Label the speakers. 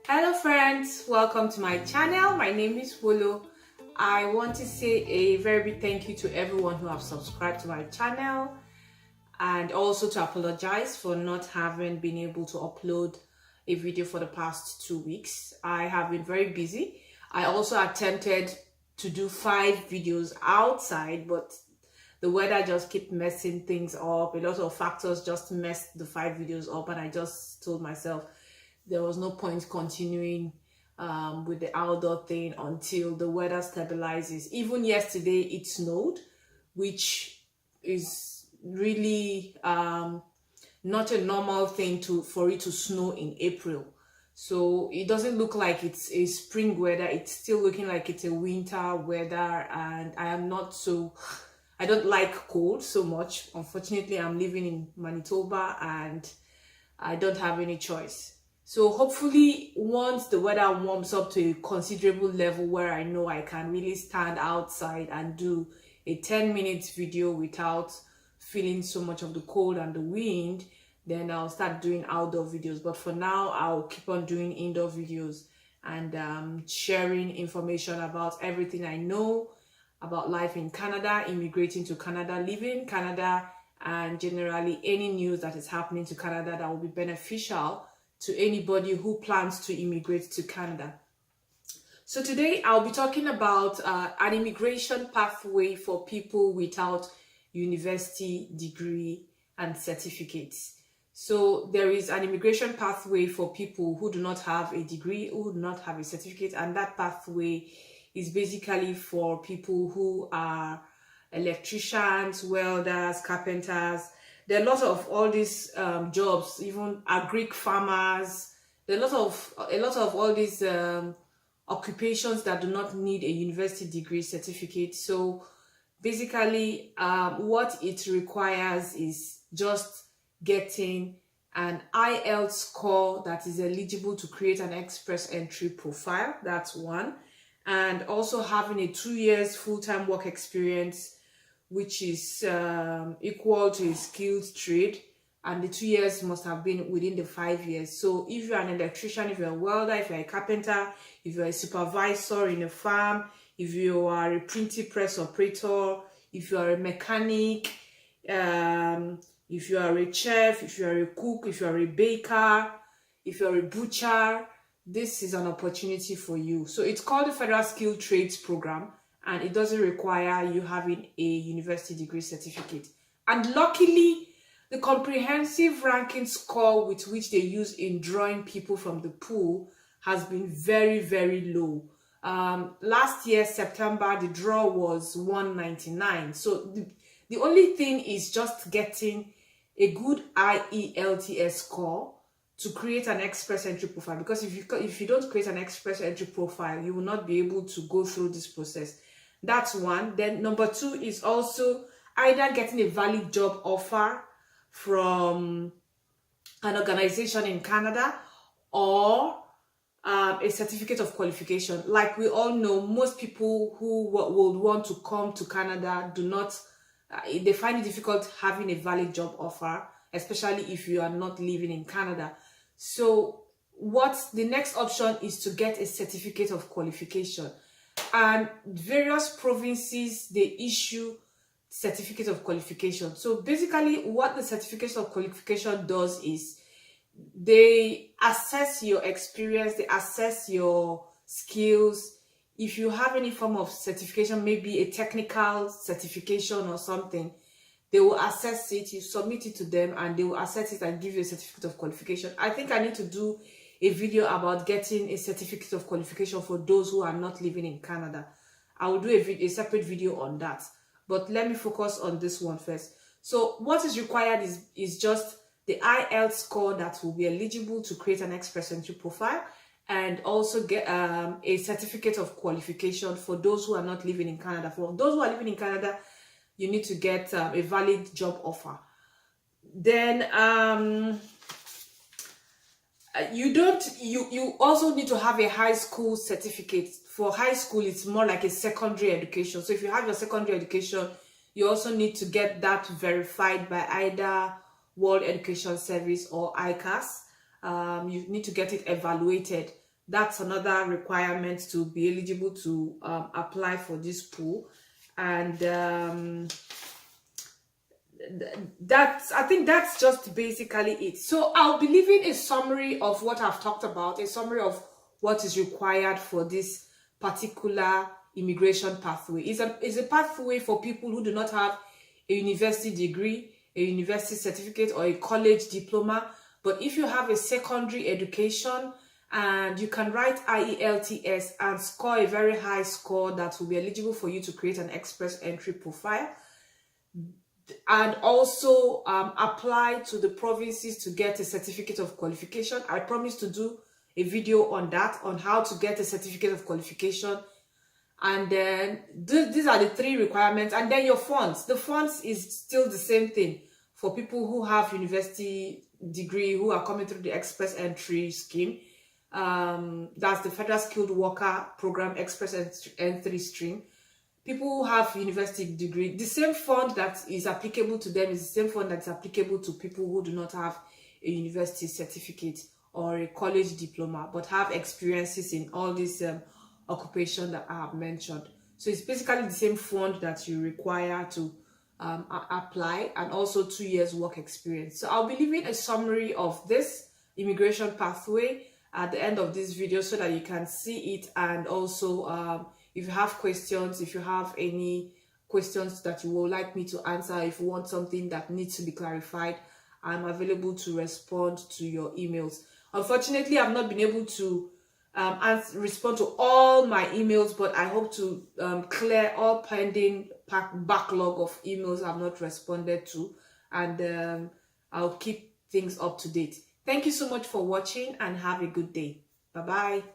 Speaker 1: Hello friends, welcome to my channel. My name is Wolo. I want to say a very big thank you to everyone who have subscribed to my channel, and also to apologize for not having been able to upload a video for the past 2 weeks. I have been very busy. I also attempted to do 5 videos outside, but the weather just kept messing things up. A lot of factors just messed the 5 videos up, and I just told myself there was no point continuing with the outdoor thing until the weather stabilizes. Even yesterday it snowed, which is really not a normal thing for it to snow in April. So it doesn't look like it's a spring weather. It's still looking like it's a winter weather, and I don't like cold so much. Unfortunately, I'm living in Manitoba and I don't have any choice. So hopefully once the weather warms up to a considerable level where I know I can really stand outside and do a 10 minutes video without feeling so much of the cold and the wind, then I'll start doing outdoor videos. But for now, I'll keep on doing indoor videos and sharing information about everything I know about life in Canada, immigrating to Canada, living in Canada, and generally any news that is happening to Canada that will be beneficial to anybody who plans to immigrate to Canada. So today I'll be talking about an immigration pathway for people without university degree and certificates. So there is an immigration pathway for people who do not have a degree, who do not have a certificate, and that pathway is basically for people who are electricians, welders, carpenters. There are a lot of all these jobs, even agric farmers. There are a lot of all these occupations that do not need a university degree certificate. So basically, what it requires is just getting an IELTS score that is eligible to create an express entry profile. That's one. And also having a 2 years full-time work experience, which is equal to a skilled trade, and the 2 years must have been within the 5 years. So if you're an electrician, if you're a welder, if you're a carpenter, if you're a supervisor in a farm, if you are a printing press operator, if you are a mechanic, if you are a chef, if you are a cook, if you are a baker, if you're a butcher, this is an opportunity for you. So it's called the Federal Skilled Trades Program, and it doesn't require you having a university degree certificate. And luckily, the comprehensive ranking score with which they use in drawing people from the pool has been very, very low. Last year, September, the draw was 199. So the only thing is just getting a good IELTS score to create an express entry profile, because if you don't create an express entry profile, you will not be able to go through this process. That's one. Then number two is also either getting a valid job offer from an organization in Canada, or a certificate of qualification. Like we all know, most people who would want to come to Canada do not, they find it difficult having a valid job offer, especially if you are not living in Canada. So what's the next option is to get a certificate of qualification, and various provinces, they issue certificate of qualification. So basically what the certificate of qualification does is they assess your experience, they assess your skills. If you have any form of certification, maybe a technical certification or something, they will assess it, you submit it to them, and they will assess it and give you a certificate of qualification. I think I need to do a video about getting a certificate of qualification for those who are not living in Canada. I will do a separate video on that. But let me focus on this one first. So what is required is just the IELTS score that will be eligible to create an express entry profile, and also get a certificate of qualification for those who are not living in Canada. For those who are living in Canada, you need to get a valid job offer. Then you also need to have a high school certificate. For high school, it's more like a secondary education. So if you have your secondary education, you also need to get that verified by either World Education Service or ICAS. You need to get it evaluated That's another requirement to be eligible to apply for this pool. And I think that's just basically it. So I'll be leaving a summary of what I've talked about, a summary of what is required for this particular immigration pathway. It's a pathway for people who do not have a university degree, a university certificate, or a college diploma. But if you have a secondary education and you can write IELTS and score a very high score, that will be eligible for you to create an express entry profile, and also apply to the provinces to get a certificate of qualification. I promise to do a video on that, on how to get a certificate of qualification. And then these are the 3 requirements. And then your funds. The funds is still the same thing for people who have university degree, who are coming through the express entry scheme. That's the Federal Skilled Worker Program Express Entry stream. People who have university degree, the same fund that is applicable to them is the same fund that's applicable to people who do not have a university certificate or a college diploma, but have experiences in all these occupation that I have mentioned. So it's basically the same fund that you require to apply, and also 2 years work experience. So I'll be leaving a summary of this immigration pathway at the end of this video so that you can see it. And also if you have questions, if you have any questions that you would like me to answer, if you want something that needs to be clarified, I'm available to respond to your emails. Unfortunately, I've not been able to respond to all my emails, but I hope to clear all pending backlog of emails I've not responded to, and I'll keep things up to date. Thank you so much for watching, and have a good day. Bye-bye.